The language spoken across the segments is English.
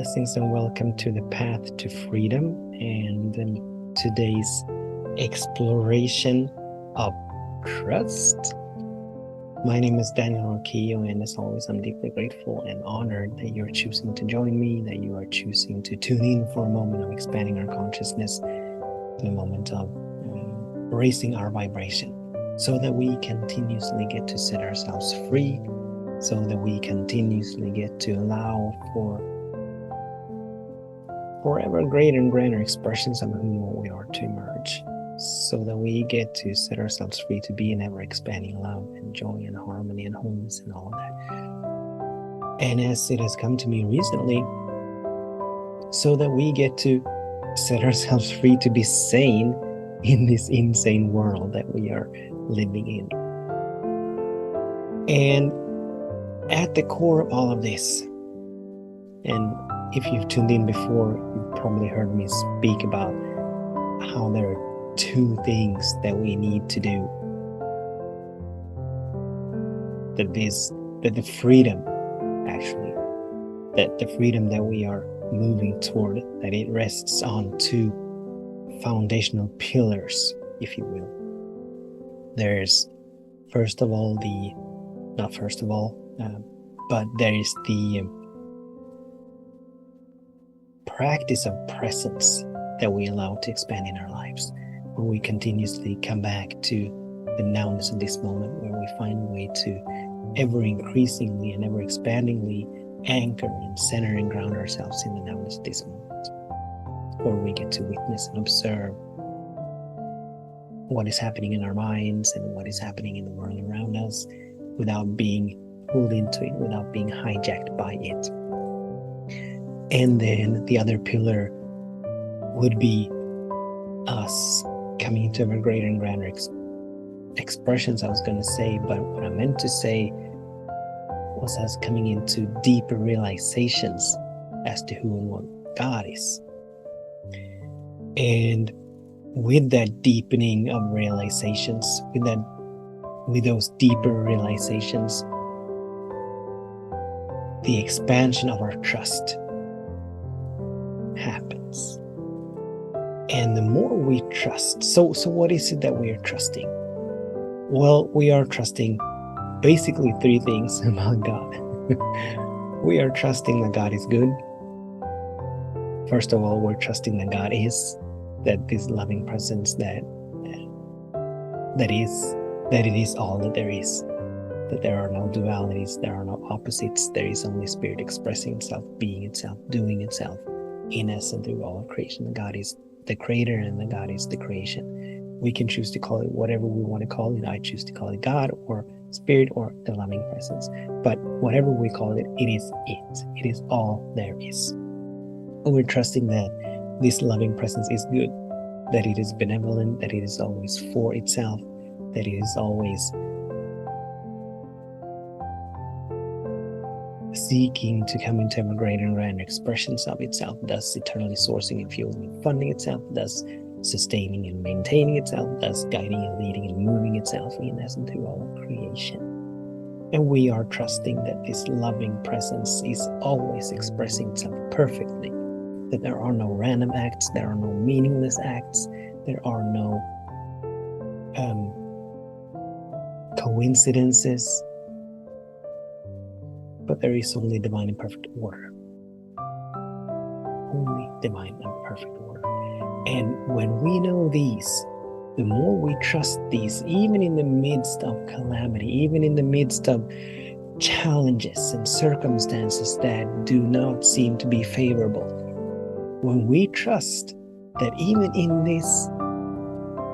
Blessings and welcome to the Path to Freedom and today's exploration of trust. My name is Daniel Roquillo, and as always, I'm deeply grateful and honored that you're choosing to join me, that you are choosing to tune in for a moment of expanding our consciousness, in a moment of raising our vibration, so that we continuously get to set ourselves free, so that we continuously get to allow for forever greater and greater expressions of who we are to emerge, so that we get to set ourselves free to be in ever-expanding love and joy and harmony and wholeness and all of that. And as it has come to me recently, so that we get to set ourselves free to be sane in this insane world that we are living in. And at the core of all of this, and if you've tuned in before, you've probably heard me speak about how there are two things that we need to do. That the freedom that we are moving toward, that it rests on two foundational pillars, if you will. There's there is the practice of presence that we allow to expand in our lives, where we continuously come back to the nowness of this moment, where we find a way to ever increasingly and ever expandingly anchor and center and ground ourselves in the nowness of this moment, where we get to witness and observe what is happening in our minds and what is happening in the world around us without being pulled into it, without being hijacked by it. And then the other pillar would be us coming into ever greater and grander expressions, I was going to say, but what I meant to say was us coming into deeper realizations as to who and what God is. And with that deepening of realizations, with those deeper realizations, the expansion of our trust happens. And the more we trust, so what is it that we are trusting? Well, we are trusting basically three things about God. We are trusting that God is good. First of all, we're trusting that God is, that this loving presence that it is all that there is, that there are no dualities, there are no opposites, there is only spirit expressing itself, being itself, doing itself in us and through all of creation. That God is the creator and that God is the creation. We can choose to call it whatever we want to call it. I choose to call it God or spirit or the loving presence. But whatever we call it, it is it. It is all there is. And we're trusting that this loving presence is good, that it is benevolent, that it is always for itself, that it is always seeking to come into ever greater and grander expressions of itself, thus eternally sourcing and fueling and funding itself, thus sustaining and maintaining itself, thus guiding and leading and moving itself in us and through all of creation. And we are trusting that this loving presence is always expressing itself perfectly, that there are no random acts, there are no meaningless acts, there are no coincidences, but there is only divine and perfect order. Only divine and perfect order. And when we know these, the more we trust these, even in the midst of calamity, even in the midst of challenges and circumstances that do not seem to be favorable, when we trust that even in this,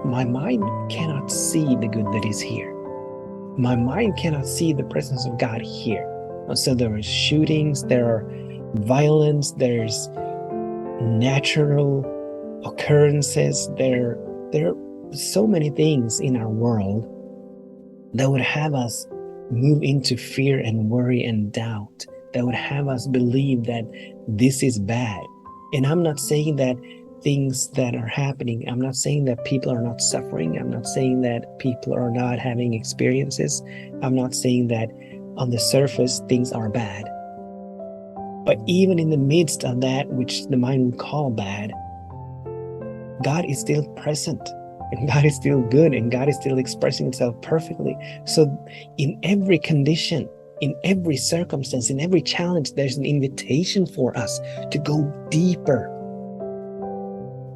my mind cannot see the good that is here. My mind cannot see the presence of God here. So there are shootings, there are violence, there's natural occurrences, there are so many things in our world that would have us move into fear and worry and doubt, that would have us believe that this is bad. And I'm not saying that things that are happening, I'm not saying that people are not suffering, I'm not saying that people are not having experiences, I'm not saying that on the surface things are bad. But even in the midst of that, which the mind would call bad, God is still present, and God is still good, and God is still expressing Himself perfectly. So in every condition, in every circumstance, in every challenge, there's an invitation for us to go deeper.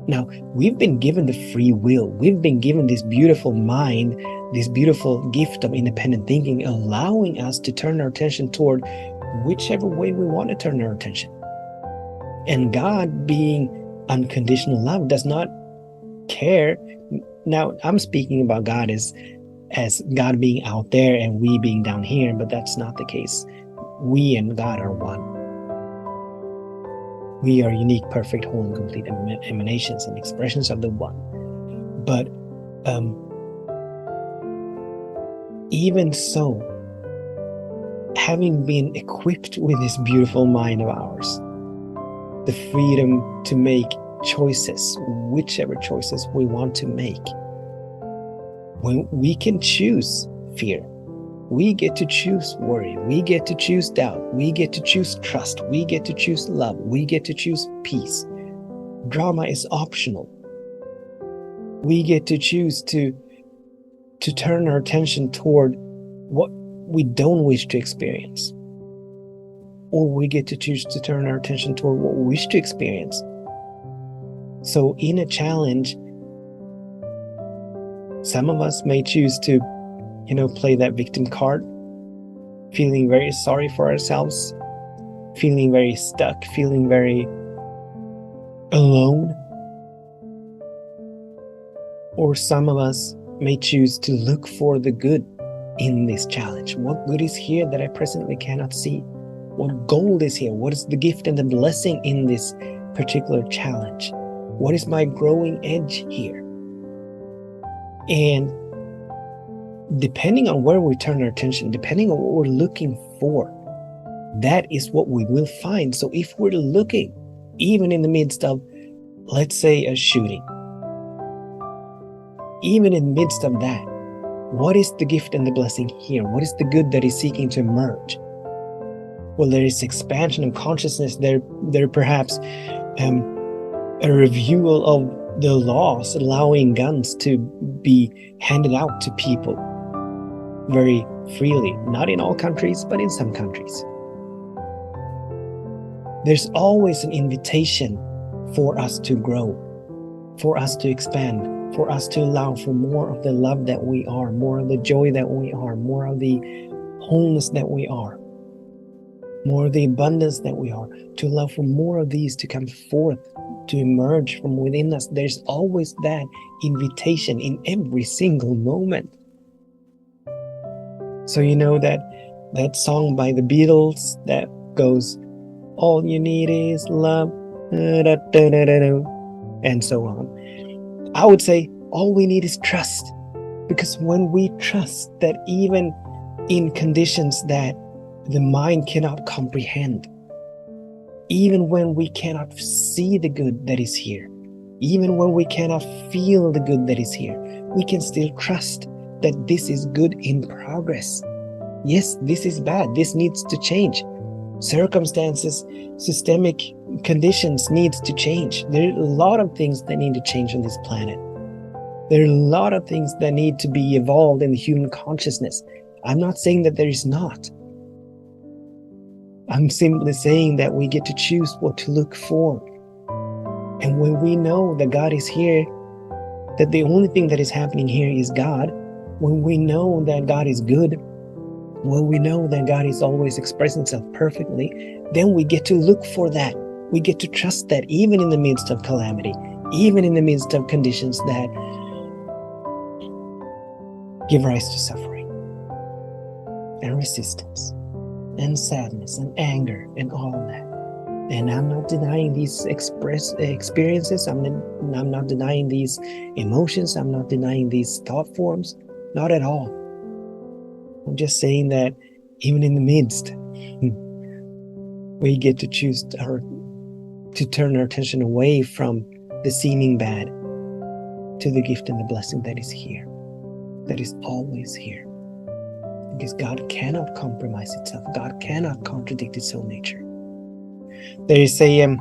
Now, we've been given the free will. We've been given this beautiful mind, this beautiful gift of independent thinking, allowing us to turn our attention toward whichever way we want to turn our attention. And God, being unconditional love, does not care. Now, I'm speaking about God as God being out there and we being down here, but that's not the case. We and God are one. We are unique, perfect, whole, and complete emanations and expressions of the one. But even so, having been equipped with this beautiful mind of ours, the freedom to make choices, whichever choices we want to make, when we can choose fear, we get to choose worry, we get to choose doubt, we get to choose trust, we get to choose love, we get to choose peace. Drama is optional. We get to choose to turn our attention toward what we don't wish to experience, or we get to choose to turn our attention toward what we wish to experience. So in a challenge, some of us may choose to, play that victim card, feeling very sorry for ourselves, feeling very stuck, feeling very alone. Or some of us may choose to look for the good in this challenge. What good is here that I presently cannot see? What gold is here? What is the gift and the blessing in this particular challenge? What is my growing edge here? And depending on where we turn our attention, depending on what we're looking for, that is what we will find. So if we're looking, even in the midst of, let's say, a shooting, even in the midst of that, what is the gift and the blessing here? What is the good that is seeking to emerge? Well, there is expansion of consciousness. There perhaps a review of the laws allowing guns to be handed out to people very freely. Not in all countries, but in some countries. There's always an invitation for us to grow, for us to expand, for us to allow for more of the love that we are, more of the joy that we are, more of the wholeness that we are, more of the abundance that we are, to allow for more of these to come forth, to emerge from within us. There's always that invitation in every single moment. So that song by the Beatles that goes, all you need is love, and so on. I would say all we need is trust, because when we trust that even in conditions that the mind cannot comprehend, even when we cannot see the good that is here, even when we cannot feel the good that is here, we can still trust that this is good in progress. Yes, this is bad. This needs to change. Circumstances, systemic conditions needs to change. There are a lot of things that need to change on this planet. There are a lot of things that need to be evolved in the human consciousness. I'm not saying that there is not. I'm simply saying that we get to choose what to look for. And when we know that God is here, that the only thing that is happening here is God, when we know that God is good, when we know that God is always expressing Himself perfectly, then we get to look for that. We get to trust that even in the midst of calamity, even in the midst of conditions that give rise to suffering and resistance and sadness and anger and all of that. And I'm not denying these experiences. I'm not denying these emotions. I'm not denying these thought forms. Not at all. I'm just saying that even in the midst, we get to choose to turn our attention away from the seeming bad to the gift and the blessing that is here, that is always here. Because God cannot compromise itself. God cannot contradict its own nature. There is an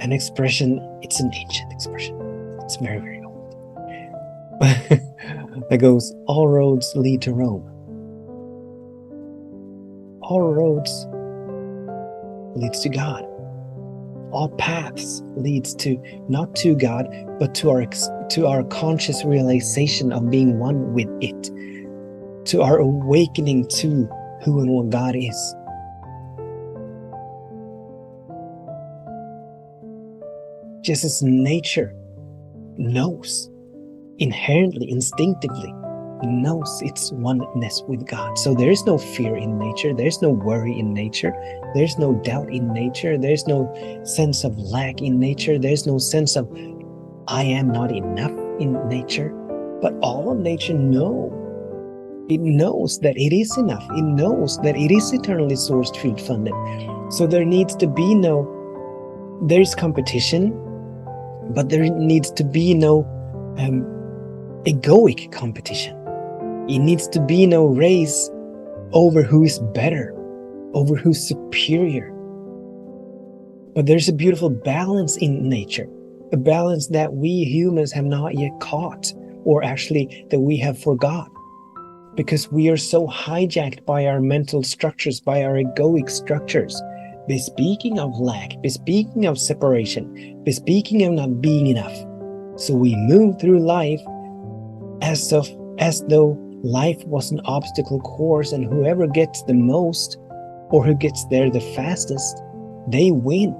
expression. It's an ancient expression. It's very, very old. That goes, all roads lead to Rome. All roads leads to God. All paths leads to, not to God, but to our conscious realization of being one with it, to our awakening to who and what God is. Just as nature knows, inherently, instinctively knows its oneness with God. So there is no fear in nature. There's no worry in nature. There's no doubt in nature. There's no sense of lack in nature. There's no sense of I am not enough in nature. But all of nature knows. It knows that it is enough. It knows that it is eternally sourced, field funded. So there needs to be there's competition, but there needs to be no egoic competition. It needs to be no race over who is better, over who's superior. But there's a beautiful balance in nature, a balance that we humans have not yet caught, or actually that we have forgot, because we are so hijacked by our mental structures, by our egoic structures, bespeaking of lack, bespeaking of separation, bespeaking of not being enough. So we move through life as though life was an obstacle course, and whoever gets the most or who gets there the fastest, they win.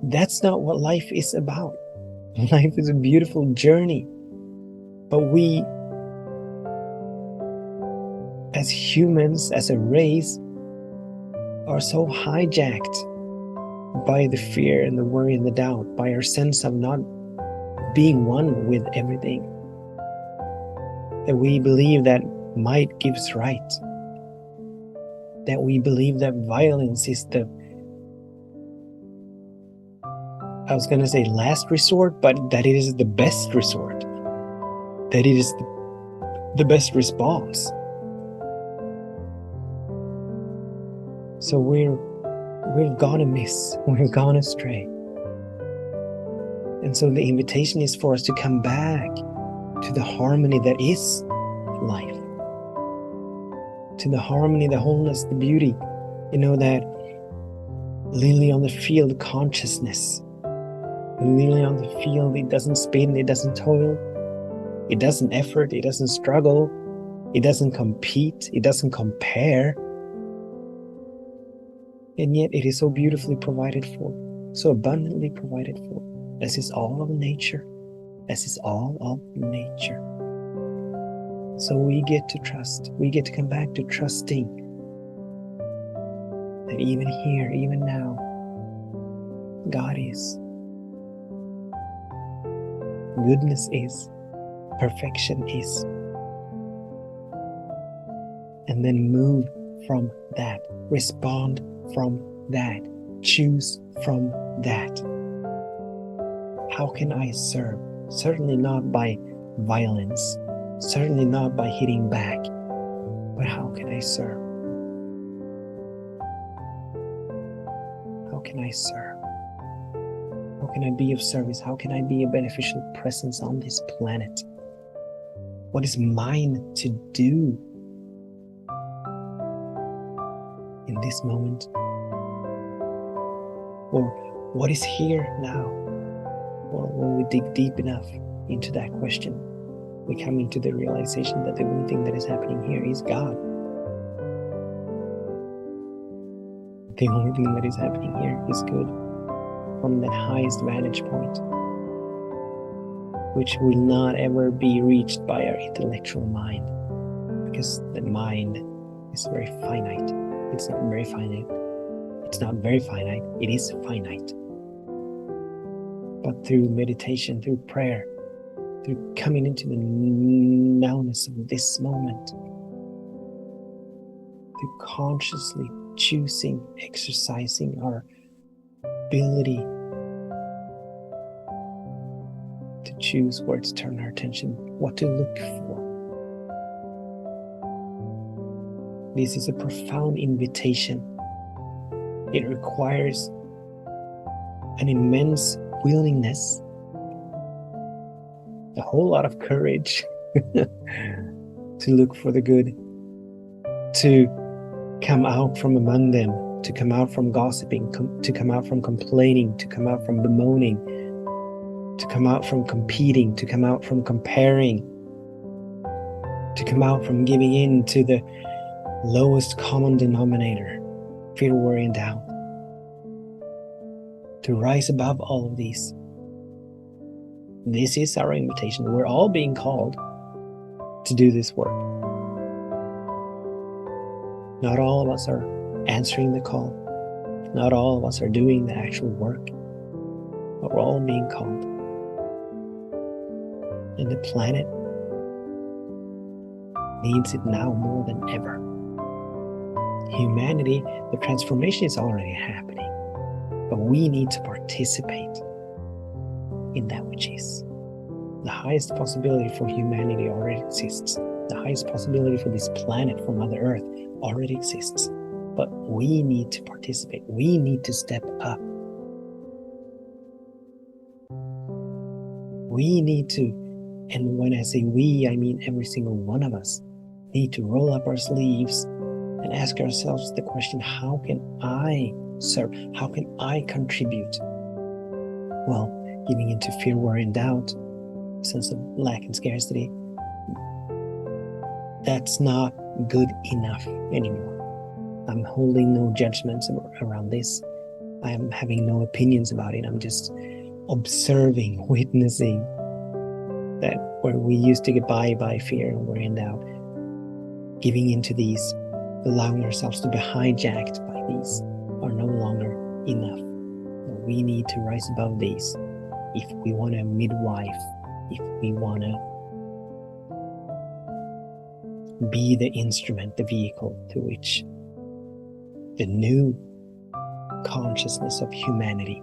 That's not what life is about. Life is a beautiful journey, but we as humans, as a race, are so hijacked by the fear and the worry and the doubt, by our sense of not being one with everything, that we believe that might gives right, that we believe that violence is the, I was going to say last resort, but that it is the best resort, that it is the best response. So we've gone amiss, we've gone astray. And so the invitation is for us to come back to the harmony that is life, to the harmony, the wholeness, the beauty, that lily on the field consciousness. The lily on the field, it doesn't spin, it doesn't toil, it doesn't effort, it doesn't struggle, it doesn't compete, it doesn't compare. And yet it is so beautifully provided for, so abundantly provided for, as is all of nature, as is all of nature. So we get to trust, we get to come back to trusting that even here, even now, God is. Goodness is, perfection is. And then move from that, respond from that, choose from that. How can I serve? Certainly not by violence, certainly not by hitting back, but how can I serve? How can I serve? How can I be of service? How can I be a beneficial presence on this planet? What is mine to do in this moment? Or what is here now? Well, when we dig deep enough into that question, we come into the realization that the only thing that is happening here is God. The only thing that is happening here is good, from the highest vantage point, which will not ever be reached by our intellectual mind, because the mind is very finite. It's not very finite. It's not very finite. It is finite. But through meditation, through prayer, through coming into the nowness of this moment, through consciously choosing, exercising our ability to choose where to turn our attention, what to look for. This is a profound invitation It requires an immense willingness, a whole lot of courage to look for the good, to come out from among them, to come out from gossiping, to come out from complaining, to come out from bemoaning, to come out from competing, to come out from comparing, to come out from giving in to the lowest common denominator, fear, worry, and doubt, to rise above all of these. This is our invitation. We're all being called to do this work. Not all of us are answering the call. Not all of us are doing the actual work, but we're all being called. And the planet needs it now more than ever. Humanity, the transformation is already happening, but we need to participate in that which is. The highest possibility for humanity already exists. The highest possibility for this planet, for Mother Earth, already exists. But we need to participate. We need to step up. We need to, and when I say we, I mean every single one of us, need to roll up our sleeves and ask ourselves the question, how can I serve? How can I contribute? Well, giving into fear, worry, and doubt, sense of lack and scarcity, that's not good enough anymore. I'm holding no judgments around this. I am having no opinions about it. I'm just observing, witnessing that where we used to get by fear and worry and doubt, giving into these, allowing ourselves to be hijacked by these, are no longer enough. But we need to rise above these if we want to midwife, if we want to be the instrument, the vehicle to which the new consciousness of humanity,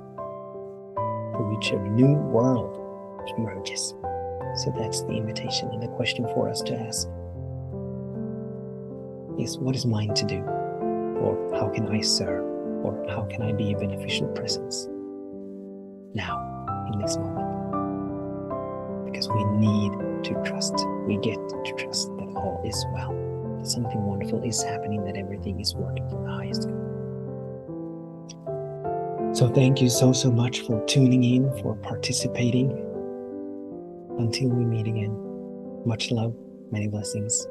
to which a new world emerges. So that's the invitation, and the question for us to ask is, what is mine to do? Or how can I serve? Or how can I be a beneficial presence now, in this moment? Because we need to trust. We get to trust that all is well, that something wonderful is happening, that everything is working for the highest good. So thank you so much for tuning in, for participating. Until we meet again, much love, many blessings.